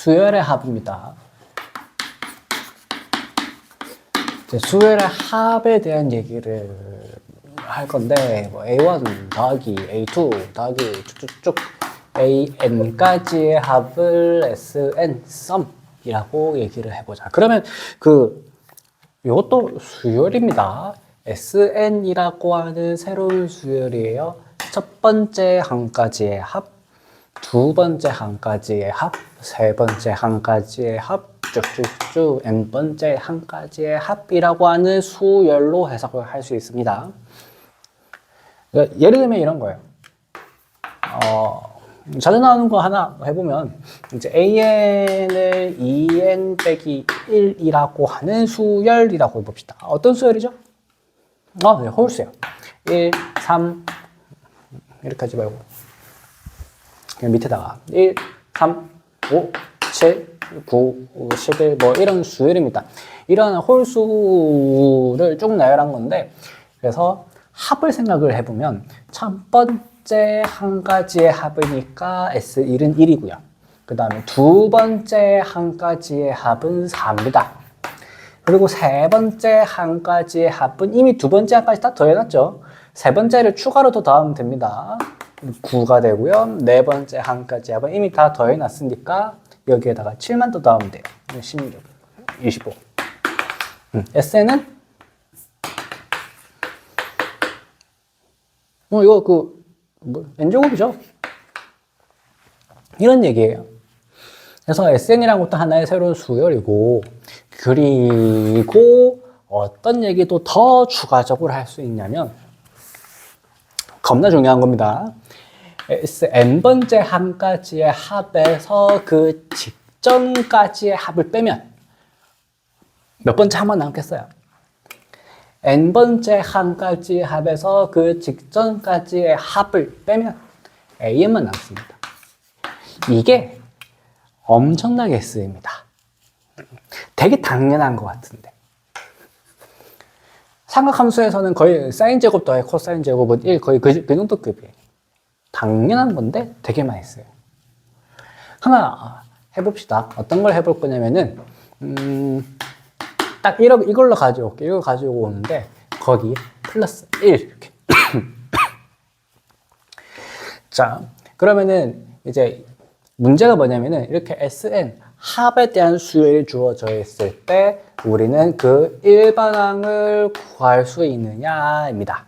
수열의 합입니다. 수열의 합에 대한 얘기를 할 건데, 뭐 A1 더하기 A2 더하기 쭉쭉쭉 AN까지의 합을 SN 썸이라고 얘기를 해보자. 그러면 이것도 수열입니다. SN이라고 하는 새로운 수열이에요. 첫 번째 한까지의 합, 두 번째 한까지의 합, 세 번째 한까지의 합, 쭉쭉쭉 n번째 한까지의 합이라고 하는 수열로 해석을 할 수 있습니다. 예를 들면 이런 거예요. 자주 나오는 거 하나 해보면 이제 AN을 2N 빼기 1이라고 하는 수열이라고 해봅시다. 어떤 수열이죠? 네, 홀수요. 1, 3 이렇게 하지 말고 그냥 밑에다가 1, 3, 5, 7, 9, 11 뭐 이런 수열입니다. 이런 홀수를 쭉 나열한 건데, 그래서 합을 생각을 해보면 첫 번째 한 가지의 합이니까 S1은 1이고요. 그 다음에 두 번째 한 가지의 합은 4입니다. 그리고 세 번째 한 가지의 합은 이미 두 번째 한까지 다 더해놨죠. 세 번째를 추가로 더 더하면 됩니다. 9가 되고요. 네 번째 한 가지의 합은 이미 다 더해놨으니까 여기에다가 7만 더 더하면 돼요. 16, 25. SN은 이거 n제곱이죠. 이런 얘기예요. 그래서 SN이란 것도 하나의 새로운 수열이고, 그리고 어떤 얘기도 더 추가적으로 할 수 있냐면 겁나 중요한 겁니다. n번째 한 가지의 합에서 그 직전까지의 합을 빼면 몇 번째 합만 남겠어요? n번째 한 가지의 합에서 그 직전까지의 합을 빼면 AN만 남습니다. 이게 엄청나게 쓰입니다. 되게 당연한 것 같은데. 삼각함수에서는 거의 사인 제곱 더해 코사인 제곱은 1 거의 그 정도 급이에요. 당연한 건데 되게 많이 써요. 하나 해봅시다. 어떤 걸 해볼 거냐면은 딱 이걸로 가져올게요. 이걸 가지고 오는데 거기 플러스 1 이렇게. 자, 그러면은 이제 문제가 뭐냐면은 이렇게 SN 합에 대한 수열이 주어져 있을 때 우리는 그 일반항을 구할 수 있느냐입니다.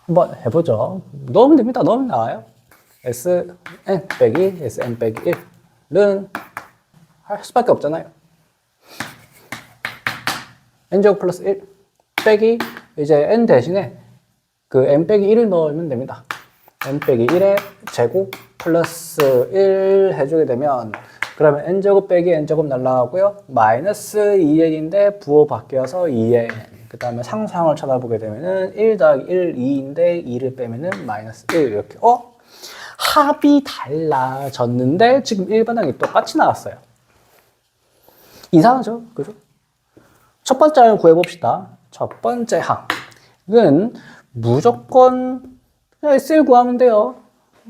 한번 해보죠. 넣으면 됩니다. 넣으면 나와요. SN 빼기 SN 빼기 1은 할 수밖에 없잖아요. n제곱 플러스 1 빼기 이제 n 대신에 그 n 빼기 1을 넣으면 됩니다. n 빼기 1의 제곱 플러스 1 해주게 되면, 그러면 n제곱 빼기 n제곱 날라가고요. 마이너스 2n인데 부호 바뀌어서 2n. 그 다음에 상수항을 찾아보게 되면은 1 더하기 1, 2인데 2를 빼면은 마이너스 1 이렇게. 합이 달라졌는데 지금 일반항이 똑같이 나왔어요. 이상하죠? 그죠? 첫 번째 항을 구해봅시다. 첫 번째 항은 무조건 그냥 SL 구하면 돼요.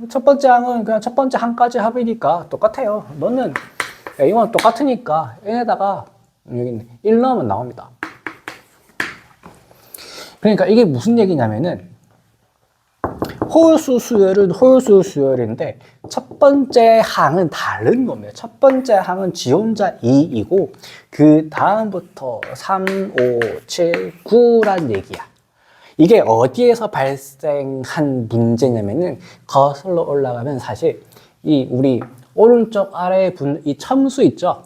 첫 번째 항은 그냥 첫 번째 항까지 합이니까 똑같아요. 너는 A1 똑같으니까 n에다가 여기 있네. 1 넣으면 나옵니다. 그러니까 이게 무슨 얘기냐면은 홀수 수열은 홀수 수열인데 첫 번째 항은 다른 겁니다. 첫 번째 항은 지 혼자 2이고 그 다음부터 3, 5, 7, 9란 얘기야. 이게 어디에서 발생한 문제냐면은 거슬러 올라가면 사실 이 우리 오른쪽 아래에 붙는 이 첨수 있죠?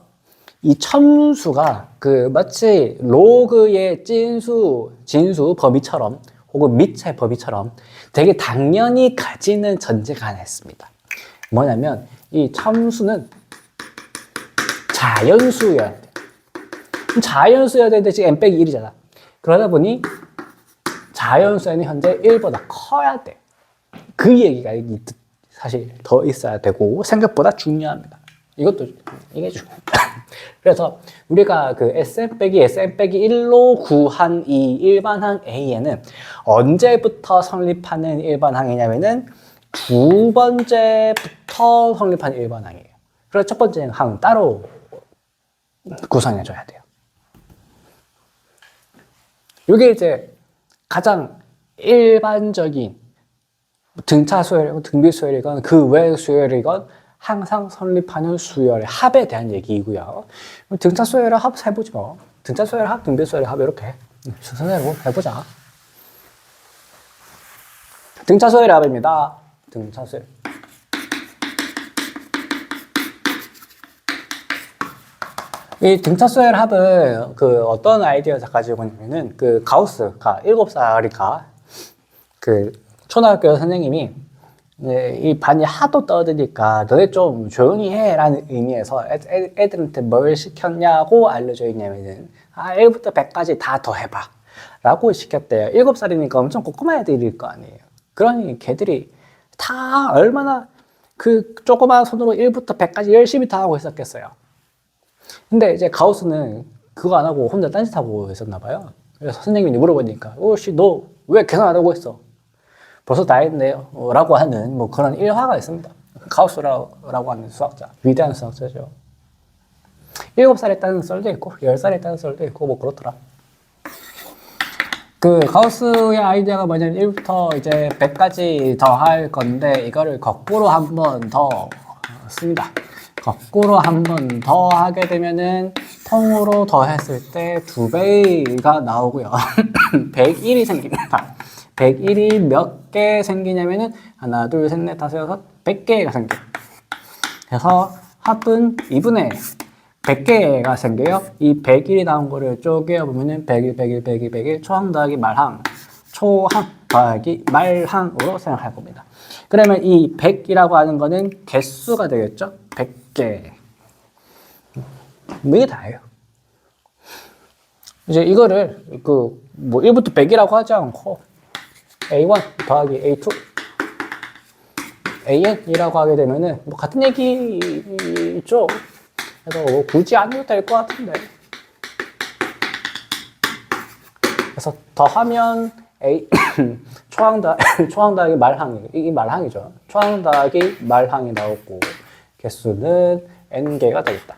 이 첨수가 마치 로그의 진수, 범위처럼 혹은 미체 범위처럼 되게 당연히 가지는 전제가 하나 있습니다. 뭐냐면 이 첨수는 자연수여야 돼. 자연수여야 되는데 지금 n 빼기 1이잖아. 그러다 보니 자연수 n이 현재 1보다 커야 돼. 그 얘기가 사실 더 있어야 되고 생각보다 중요합니다. 이게 중요해요. 그래서 우리가 그 SN 빼기 1로 구한 이 일반항 A에는 언제부터 성립하는 일반항이냐면은 두 번째부터 성립하는 일반항이에요. 그래서 첫 번째 항은 따로 구성해줘야 돼요. 이게 이제 가장 일반적인 등차 수열이건 등비 수열이건 그 외 수열이건 항상 성립하는 수열의 합에 대한 얘기이고요. 등차 수열의 합 해보지 뭐. 등차 수열의 합, 등비 수열의 합 이렇게 순서대로 해보자. 등차 수열의 합입니다. 등차 수열. 이 등차 수열 합은 그 어떤 아이디어에서 가지고 있냐면은 그 가우스가 7살이니까 그 초등학교 선생님이 이 반이 하도 떠드니까 너네 좀 조용히 해 라는 의미에서 애들한테 뭘 시켰냐고 알려져 있냐면은 1부터 100까지 다 더해봐 라고 시켰대요. 7살이니까 엄청 꼬꼬만 애들일 거 아니에요. 그러니 걔들이 다 얼마나 그 조그만 손으로 1부터 100까지 열심히 다 하고 있었겠어요. 근데 이제 가우스는 그거 안 하고 혼자 딴짓하고 있었나 봐요. 그래서 선생님이 물어보니까 씨 너 왜 계산 안 하고 있어? 벌써 다 했네요 라고 하는 뭐 그런 일화가 있습니다. 가우스라고 하는 수학자, 위대한 수학자죠. 7살 했다는 썰도 있고 10살 했다는 썰도 있고 뭐 그렇더라. 그 가우스의 아이디어가 뭐냐면 1부터 이제 100까지 더 할 건데 이거를 거꾸로 한 번 더 씁니다. 거꾸로 한 번 더 하게 되면은 통으로 더했을 때 2배가 나오고요. 101이 생깁니다. 101이 몇 개 생기냐면은 하나, 둘, 셋, 넷, 다섯, 여섯, 100개가 생겨요. 그래서 합은 2분의 100개가 생겨요. 이 101이 나온 거를 쪼개어 보면은 101, 101, 101, 101, 초항 더하기 말항, 초항 더하기 말항으로 생각할 겁니다. 그러면 이 100이라고 하는 거는 개수가 되겠죠? 100개. 이게 다예요. 이제 이거를 뭐 1부터 100이라고 하지 않고 A1 더하기 A2 AN이라고 하게 되면은 뭐 같은 얘기죠. 그래서 뭐 굳이 안 해도 될 것 같은데. 그래서 더하면 초항 더하기 말항이, 이게 말항이죠. 초항 더하기 말항이 나오고 개수는 n개가 되겠다.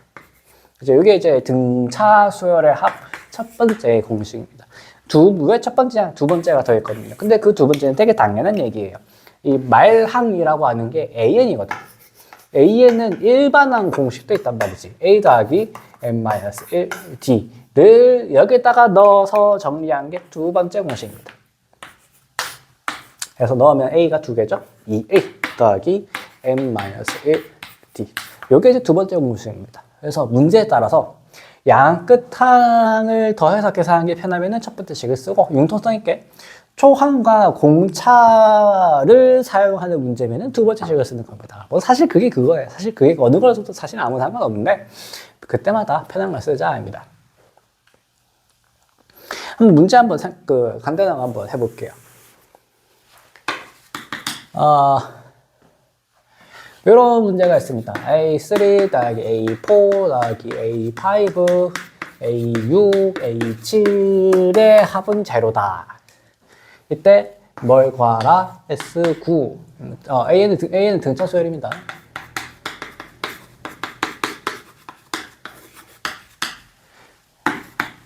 이게 이제 등차 수열의 합 첫 번째 공식입니다. 왜 첫 번째냐, 두 번째가 더 있거든요. 근데 그 두 번째는 되게 당연한 얘기예요. 이 말항이라고 하는 게 AN이거든. AN은 일반항 공식도 있단 말이지. A 더하기 n-1d를 여기다가 넣어서 정리한 게 두 번째 공식입니다. 그래서 넣으면 A가 두 개죠. 2A 더하기 n-1d. 이게 이제 두 번째 공식입니다. 그래서 문제에 따라서 양 끝항을 더해서 계산하는 게 편하면은 첫 번째 식을 쓰고, 융통성 있게 초항과 공차를 사용하는 문제면은 두 번째 식을 쓰는 겁니다. 뭐 사실 그게 그거예요. 사실 그게 어느 거를 써도 사실 아무 상관없는데 그때마다 편한 걸 쓰자 합니다. 한번 문제 한번 간단한 거 한번 해볼게요. 이런 문제가 있습니다. A3 더하기 A4 더하기 A5 A6 A7의 합은 제로다. 이때 뭘 구하라? S9 A는 등차 수열입니다.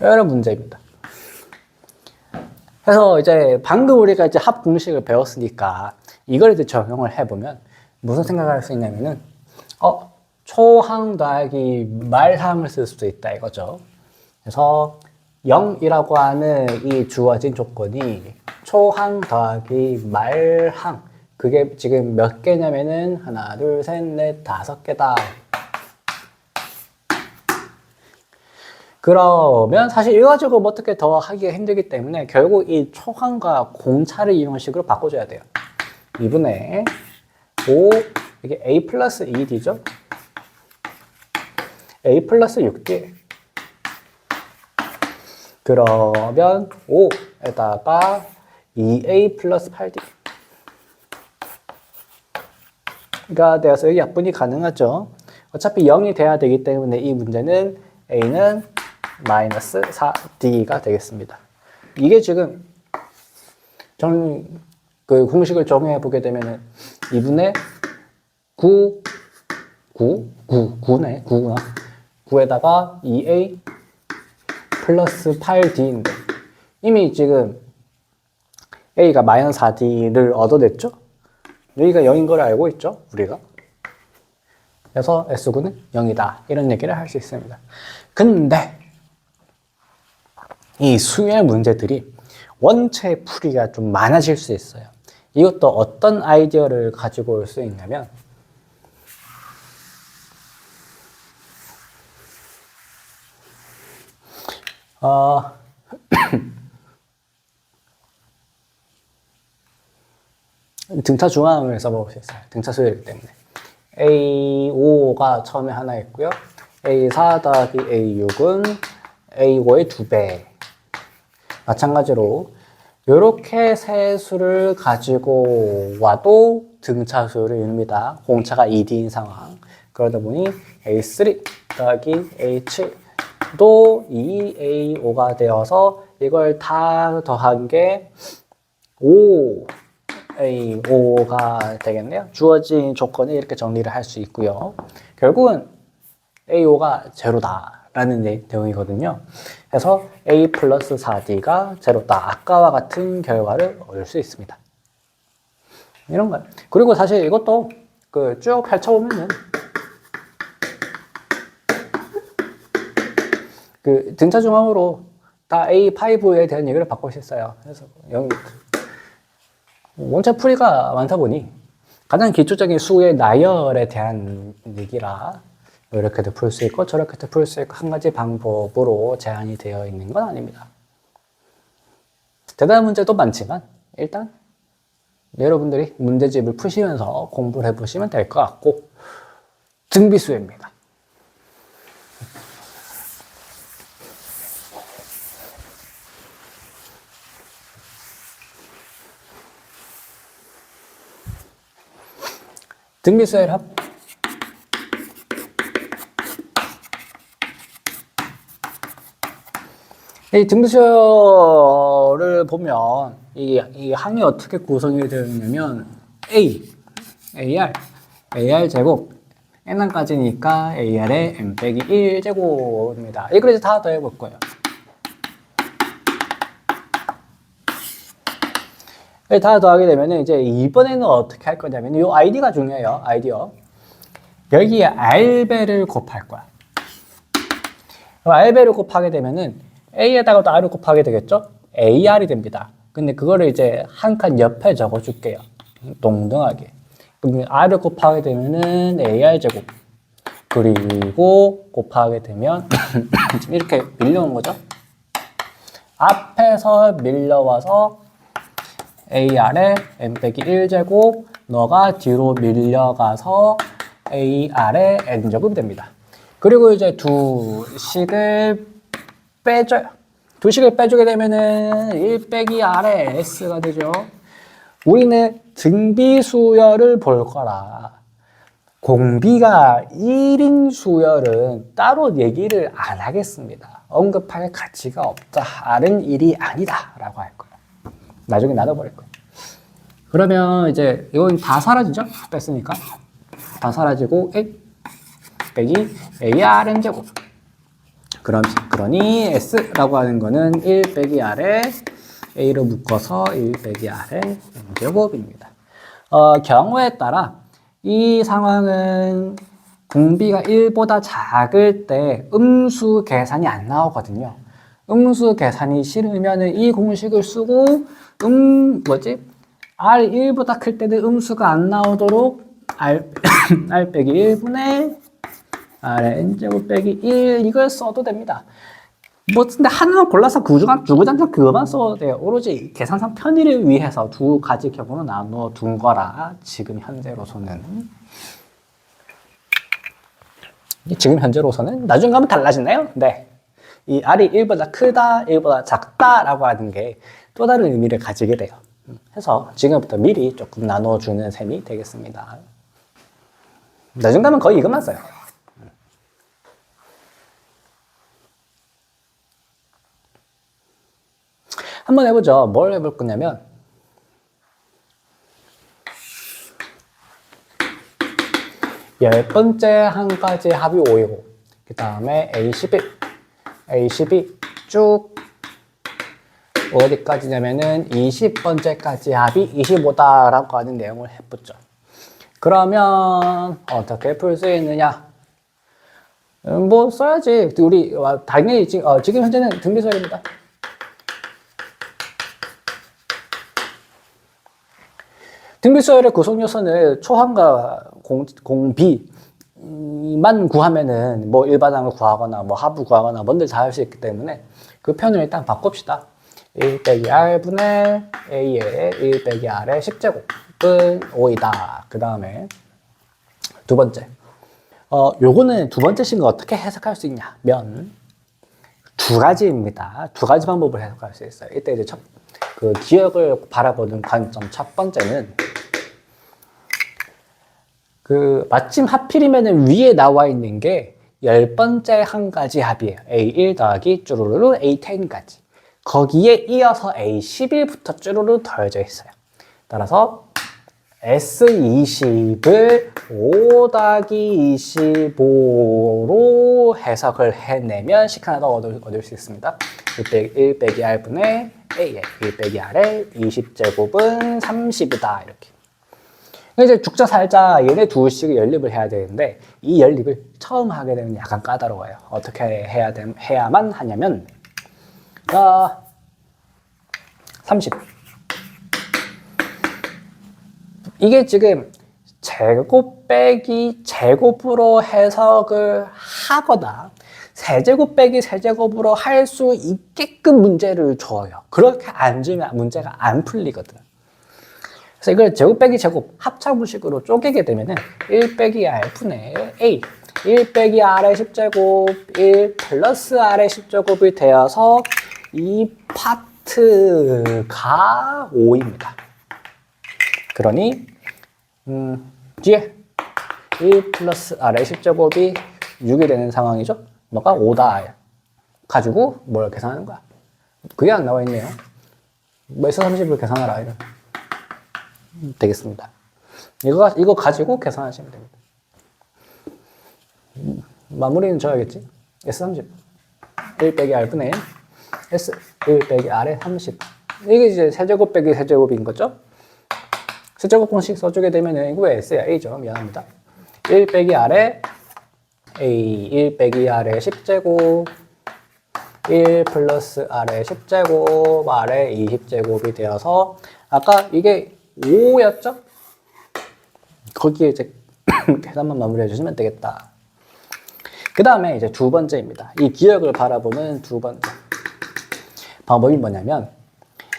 이런 문제입니다. 그래서 이제 방금 우리가 이제 합 공식을 배웠으니까 이걸 이제 적용을 해보면 무슨 생각을 할 수 있냐면은 초항 더하기 말항을 쓸 수도 있다 이거죠. 그래서 0이라고 하는 이 주어진 조건이 초항 더하기 말항, 그게 지금 몇 개냐면은 하나, 둘, 셋, 넷, 5개다. 그러면 사실 이거 가지고 뭐 어떻게 더 하기가 힘들기 때문에 결국 이 초항과 공차를 이용한 식으로 바꿔줘야 돼요. 2분의 5, 이게 A 플러스 2D죠? A 플러스 6D. 그러면 5에다가 2A 플러스 8D. 가 되어서 약분이 가능하죠. 어차피 0이 돼야 되기 때문에 이 문제는 A는 마이너스 4D가 되겠습니다. 이게 지금 그 공식을 적용해 보게 되면 2분의 9 9네. 9구나. 9에다가 2a 플러스 8d인데 이미 지금 a가 마이너스 4d를 얻어냈죠? 여기가 0인 걸 알고 있죠? 우리가. 그래서 S군은 0이다. 이런 얘기를 할 수 있습니다. 근데 이 수열 문제들이 원체 풀이가 좀 많아질 수 있어요. 이것도 어떤 아이디어를 가지고 올 수 있냐면 등차 중앙을 써볼 수 있어요. 등차 수열이기 때문에. A5가 처음에 하나 있고요. A4 더하기 A6은 A5의 2배. 마찬가지로 이렇게 세 수를 가지고 와도 등차 수열을 이룹니다. 공차가 2D인 상황. 그러다 보니 A3 더하기 A7도 2A5가 되어서 이걸 다 더한 게 5A5가 되겠네요. 주어진 조건을 이렇게 정리를 할 수 있고요. 결국은 A5가 제로다라는 내용이거든요. 그래서 A 플러스 4D가 제로다. 아까와 같은 결과를 얻을 수 있습니다. 이런 거예요. 그리고 사실 이것도 쭉 펼쳐보면은 등차 중앙으로 다 A5에 대한 얘기를 바꿀 수 있어요. 그래서 여기 원체 풀이가 많다 보니 가장 기초적인 수의 나열에 대한 얘기라 이렇게도 풀 수 있고 저렇게도 풀 수 있고 한 가지 방법으로 제한이 되어 있는 건 아닙니다. 대단한 문제도 많지만 일단 여러분들이 문제집을 푸시면서 공부를 해보시면 될 것 같고 등비수열입니다. 등비수열 합 이 등비수열을 보면 이 항이 어떻게 구성이 되어 있냐면 AR 제곱 n까지니까 AR의 n 빼기 1 제곱입니다. 이걸 이제 다 더해볼 거예요. 다 더하게 되면 이제 이번에는 어떻게 할 거냐면 이 id가 중요해요. 아이디어. 여기에 r배를 곱할 거야. r배를 곱하게 되면은 a에다가 또 r을 곱하게 되겠죠? ar이 됩니다. 근데 그거를 이제 한 칸 옆에 적어 줄게요. 동등하게. 그럼 r을 곱하게 되면은 ar 제곱. 그리고 곱하게 되면 이렇게 밀려온 거죠. 앞에서 밀려와서 AR의 n 빼기 1제곱, 너가 뒤로 밀려가서 AR의 n제곱이 됩니다. 그리고 이제 두 식을 빼줘요. 두 식을 빼주게 되면은 1 빼기 R의 S가 되죠. 우리는 등비수열을 볼 거라. 공비가 1인 수열은 따로 얘기를 안 하겠습니다. 언급할 가치가 없다. R은 1이 아니다. 라고 할 거예요. 나중에 나눠버릴 거예요. 그러면 이제 이건 다 사라지죠? 뺐으니까. 다 사라지고 A 빼기 ARN 제곱. 그러니 S라고 하는 거는 1 빼기 R에 A로 묶어서 1 빼기 R의 N제곱입니다. 경우에 따라 이 상황은 공비가 1보다 작을 때 음수 계산이 안 나오거든요. 음수 계산이 싫으면 이 공식을 쓰고 R 1보다 클 때는 음수가 안 나오도록 R 빼기 1분의 R의 N제곱 빼기 1 이걸 써도 됩니다. 근데 하나만 골라서 주구장창 그거만 써도 돼요. 오로지 계산상 편의를 위해서 두 가지 경우로 나누어 둔 거라 지금 현재로서는 나중에 가면 달라지나요? 네. 이 R이 1보다 크다, 1보다 작다라고 하는 게 또 다른 의미를 가지게 돼요. 해서 지금부터 미리 조금 나눠주는 셈이 되겠습니다. 나중에 가면 거의 이것만 써요. 한번 해보죠. 뭘 해볼 거냐면 10번째 한 가지 합이 5이고 그 다음에 A11 쭉 어디까지냐면은 20번째까지 합이 25다라고 하는 내용을 해봤죠. 그러면 어떻게 풀 수 있느냐? 뭐 써야지. 우리 당연히 지금 현재는 등비서열입니다. 등비서열의 구성 요소는 초항과 공비만 구하면은 뭐 일반항을 구하거나 뭐 하부 구하거나 뭔들 다 할 수 있기 때문에 그 편을 일단 바꿉시다. 1 빼기 R분의 A의 1 빼기 R의 10제곱은 5이다. 그 다음에 두 번째. 요거는 두 번째 식을 어떻게 해석할 수 있냐면 두 가지입니다. 두 가지 방법을 해석할 수 있어요. 이때 이제 그 기억을 바라보는 관점 첫 번째는 그 마침 하필이면은 위에 나와 있는 게 10번째 한 가지 합이에요. A1 더하기 쭈루루루 A10까지. 거기에 이어서 A11부터 쭈루루 더해져 있어요. 따라서 S20을 5 더하기 25로 해석을 해내면 식 하나 더 얻을 수 있습니다. 1 빼기 R분의 A의 1 빼기 R의 20제곱은 30이다. 이렇게. 이제 죽자 살자 얘네 둘씩을 연립을 해야 되는데 이 연립을 처음 하게 되면 약간 까다로워요. 어떻게 해야만 하냐면 30 이게 지금 제곱 빼기 제곱으로 해석을 하거나 세제곱 빼기 세제곱으로 할 수 있게끔 문제를 줘요. 그렇게 안 주면 문제가 안 풀리거든. 그래서 이걸 제곱 빼기 제곱 합차분식으로 쪼개게 되면은 1 빼기 R분의 A 1 빼기 R의 10제곱 1 플러스 R의 10제곱이 되어서 이 파트가 5입니다. 그러니 뒤에 1 플러스 R의 10제곱이 6이 되는 상황이죠. 뭐가 5다 가지고 뭘 계산하는 거야. 그게 안 나와 있네요. 뭐 S30을 계산하라 이런. 되겠습니다. 이거 가지고 계산하시면 됩니다. 마무리는 줘야겠지. S30 1 빼기 R분의 S 1 빼기 R의 30 이게 이제 세제곱 빼기 세제곱인 거죠. 세제곱 공식 써주게 되면 이거 S야 A죠. 미안합니다. 1 빼기 R의 A 1 빼기 R의 10제곱 1 플러스 R의 10제곱 R의 20제곱이 되어서 아까 이게 5였죠? 거기에 이제 계산만 마무리해 주시면 되겠다. 그 다음에 이제 두 번째입니다. 이 기억을 바라보는 두 번째 방법이 뭐냐면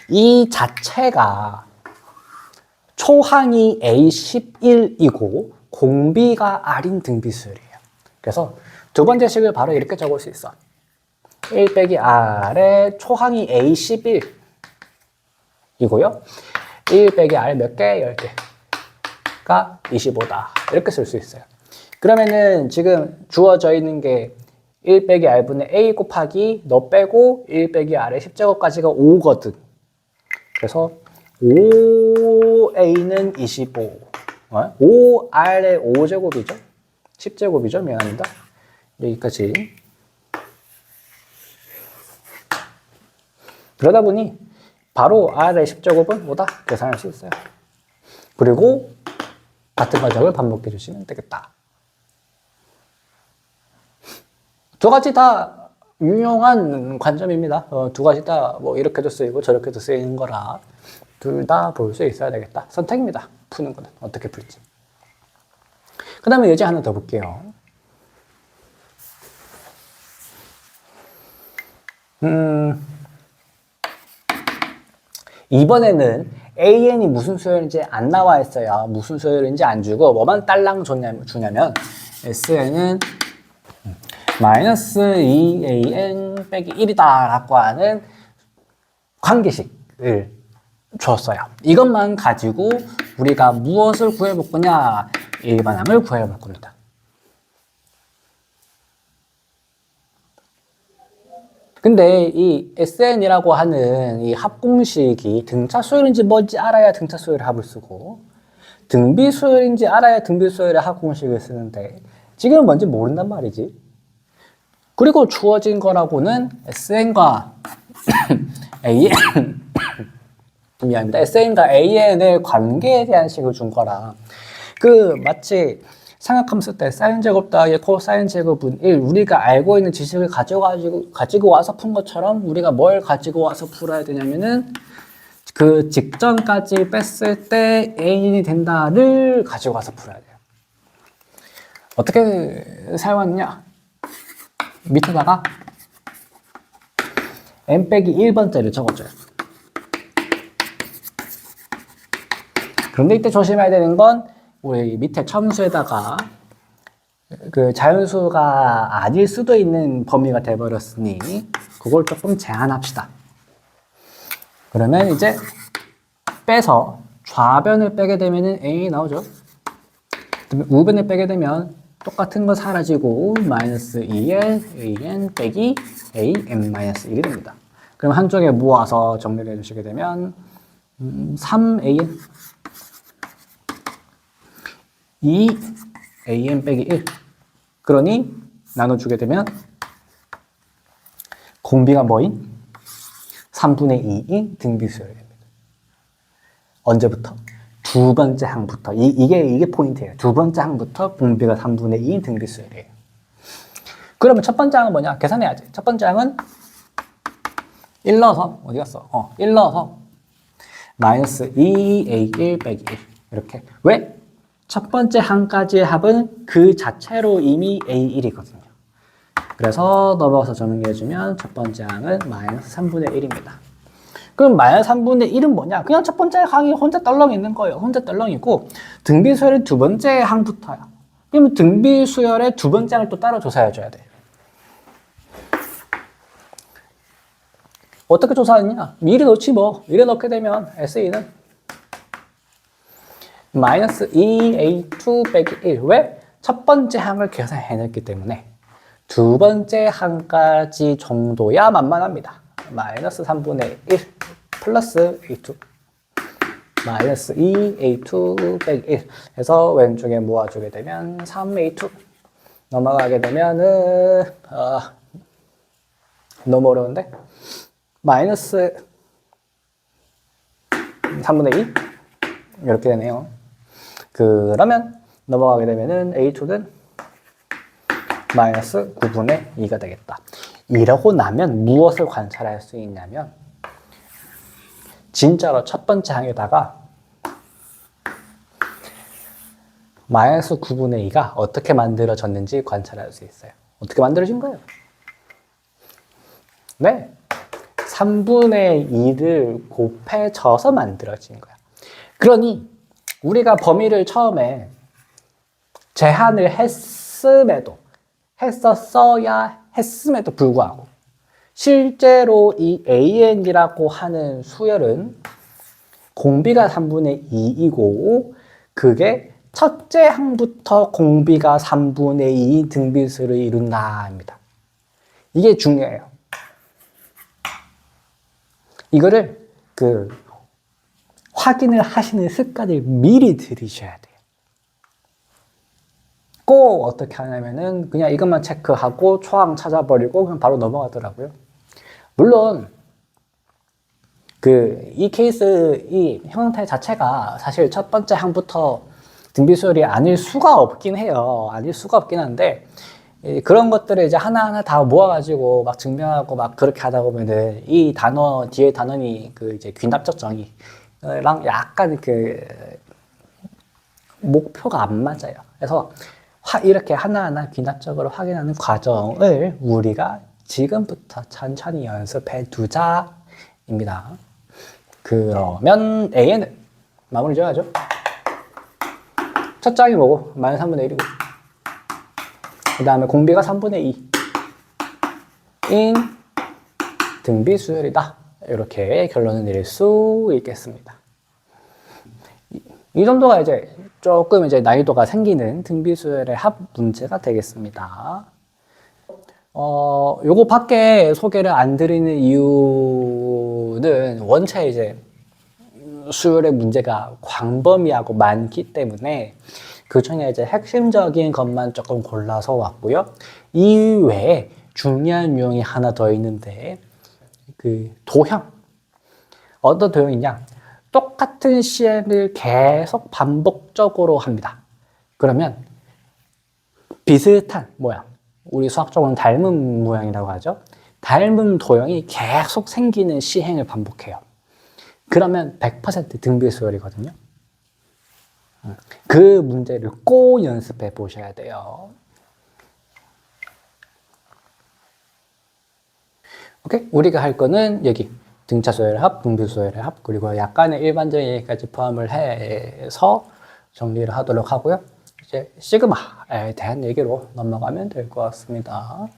이 자체가 초항이 A11이고 공비가 R인 등비수열이에요. 그래서 두 번째 식을 바로 이렇게 적을 수 있어. 1 빼기 R의 초항이 A11이고요. 1 빼기 R 몇 개? 10개가 25다. 이렇게 쓸 수 있어요. 그러면은 지금 주어져 있는 게 1 빼기 R분의 A 곱하기 너 빼고 1 빼기 R의 10제곱까지가 5거든. 그래서 5A는 25. 5R의 5제곱이죠. 10제곱이죠. 미안합니다. 여기까지. 그러다 보니 바로 R의 10제곱은 뭐다? 계산할 수 있어요. 그리고 같은 과정을 반복해 주시면 되겠다. 두 가지 다 유용한 관점입니다. 두 가지 다 뭐 이렇게도 쓰이고 저렇게도 쓰이는 거라 둘 다 볼 수 있어야 되겠다. 선택입니다. 푸는 거는 어떻게 풀지. 그 다음에 예제 하나 더 볼게요. 이번에는 AN이 무슨 수열인지 안 나와 있어요. 무슨 수열인지 안 주고 뭐만 딸랑 주냐면 SN은 마이너스 2AN 빼기 1이다 라고 하는 관계식을 줬어요. 이것만 가지고 우리가 무엇을 구해볼 거냐? 일반항을 구해볼 겁니다. 근데 이 SN이라고 하는 이 합공식이 등차 수열인지 뭔지 알아야 등차 수열의 합을 쓰고 등비 수열인지 알아야 등비 수열의 합공식을 쓰는데 지금은 뭔지 모른단 말이지. 그리고 주어진 거라고는 SN과 AN 미안합니다. SN과 AN의 관계에 대한 식을 준 거라. 마치 삼각함 쓸 때 사인 제곱 더하기 코사인 제곱은 1 우리가 알고 있는 지식을 가지고 와서 푼 것처럼 우리가 뭘 가지고 와서 풀어야 되냐면은 그 직전까지 뺐을 때 AN이 된다를 가지고 와서 풀어야 돼요. 어떻게 사용하느냐? 밑에다가 n-1번째를 적어줘요. 그런데 이때 조심해야 되는 건 우리 밑에 첨수에다가 그 자연수가 아닐 수도 있는 범위가 돼버렸으니 그걸 조금 제한합시다. 그러면 이제 빼서 좌변을 빼게 되면 A이 나오죠. 우변을 빼게 되면 똑같은 거 사라지고 마이너스 2L, AN 빼기 AM-1이 됩니다. 그럼 한쪽에 모아서 정리를 해주시게 되면 3AN 2AN 빼기 1 그러니 나눠주게 되면 공비가 뭐인? 3분의 2인 등비수열이 됩니다. 언제부터? 두 번째 항부터. 이게 포인트예요. 두 번째 항부터 공비가 3분의 2인 등비수열이에요. 그러면 첫 번째 항은 뭐냐? 계산해야지. 첫 번째 항은 1 넣어서 어디 갔어? 1 넣어서 마이너스 2A1 빼기 1 이렇게. 왜? 첫 번째 항까지의 합은 그 자체로 이미 A1이거든요. 그래서 넘어가서 정리해주면 첫 번째 항은 마이너스 3분의 1입니다. 그럼 마이너스 3분의 1은 뭐냐? 그냥 첫 번째 항이 혼자 떨렁 있는 거예요. 혼자 떨렁이고 등비수열의 두 번째 항부터야. 그러면 등비수열의 두 번째 항을 또 따로 조사해줘야 돼. 어떻게 조사하느냐? 미리 넣지 뭐. 미리 넣게 되면 SE는 마이너스 2A2 빼기 1. 왜? 첫 번째 항을 계산해냈기 때문에 두 번째 항까지 정도야 만만합니다. 마이너스 3분의 1 플러스 A2 마이너스 2A2 빼기 1 해서 왼쪽에 모아주게 되면 3A2 넘어가게 되면은 너무 어려운데 마이너스 3분의 2 이렇게 되네요. 그러면 넘어가게 되면은 A2는 마이너스 9분의 2가 되겠다. 이러고 나면 무엇을 관찰할 수 있냐면 진짜로 첫 번째 항에다가 마이너스 9분의 2가 어떻게 만들어졌는지 관찰할 수 있어요. 어떻게 만들어진 거예요? 네, 3분의 2를 곱해져서 만들어진 거야. 그러니 우리가 범위를 처음에 제한을 했음에도 불구하고 실제로 이 AN이라고 하는 수열은 공비가 3분의 2이고 그게 첫째 항부터 공비가 3분의 2 등비수를 이룬다입니다. 이게 중요해요. 이거를 확인을 하시는 습관을 미리 들이셔야 돼요. 꼭 어떻게 하냐면은 그냥 이것만 체크하고 초항 찾아버리고 그냥 바로 넘어가더라고요. 물론 이 케이스 이 형태 자체가 사실 첫 번째 항부터 등비수열이 아닐 수가 없긴 해요. 아닐 수가 없긴 한데 그런 것들을 이제 하나하나 다 모아가지고 막 증명하고 막 그렇게 하다 보면은 이 단어 뒤에 단원이 이제 귀납적 정의랑 약간 목표가 안 맞아요. 그래서 이렇게 하나하나 귀납적으로 확인하는 과정을 우리가 지금부터 천천히 연습해 두자입니다. 그러면 A는 마무리 지어야죠. 첫 장이 뭐고? 마이너스 3분의 1이고 그 다음에 공비가 3분의 2인 등비수열이다. 이렇게 결론을 내릴 수 있겠습니다. 이 정도가 이제 조금 난이도가 생기는 등비수열의 합 문제가 되겠습니다. 요거 밖에 소개를 안 드리는 이유는 원체 수열의 문제가 광범위하고 많기 때문에 그 중에 이제 핵심적인 것만 조금 골라서 왔고요. 이외에 중요한 유형이 하나 더 있는데 그 도형. 어떤 도형이냐? 똑같은 시행을 계속 반복적으로 합니다. 그러면 비슷한 모양, 우리 수학적으로는 닮은 모양이라고 하죠. 닮은 도형이 계속 생기는 시행을 반복해요. 그러면 100% 등비수열이거든요. 그 문제를 꼭 연습해 보셔야 돼요. 오케이? 우리가 할 거는 여기 등차수열의 합, 등비수열의 합, 그리고 약간의 일반적인 얘기까지 포함을 해서 정리를 하도록 하고요. 이제 시그마에 대한 얘기로 넘어가면 될 것 같습니다.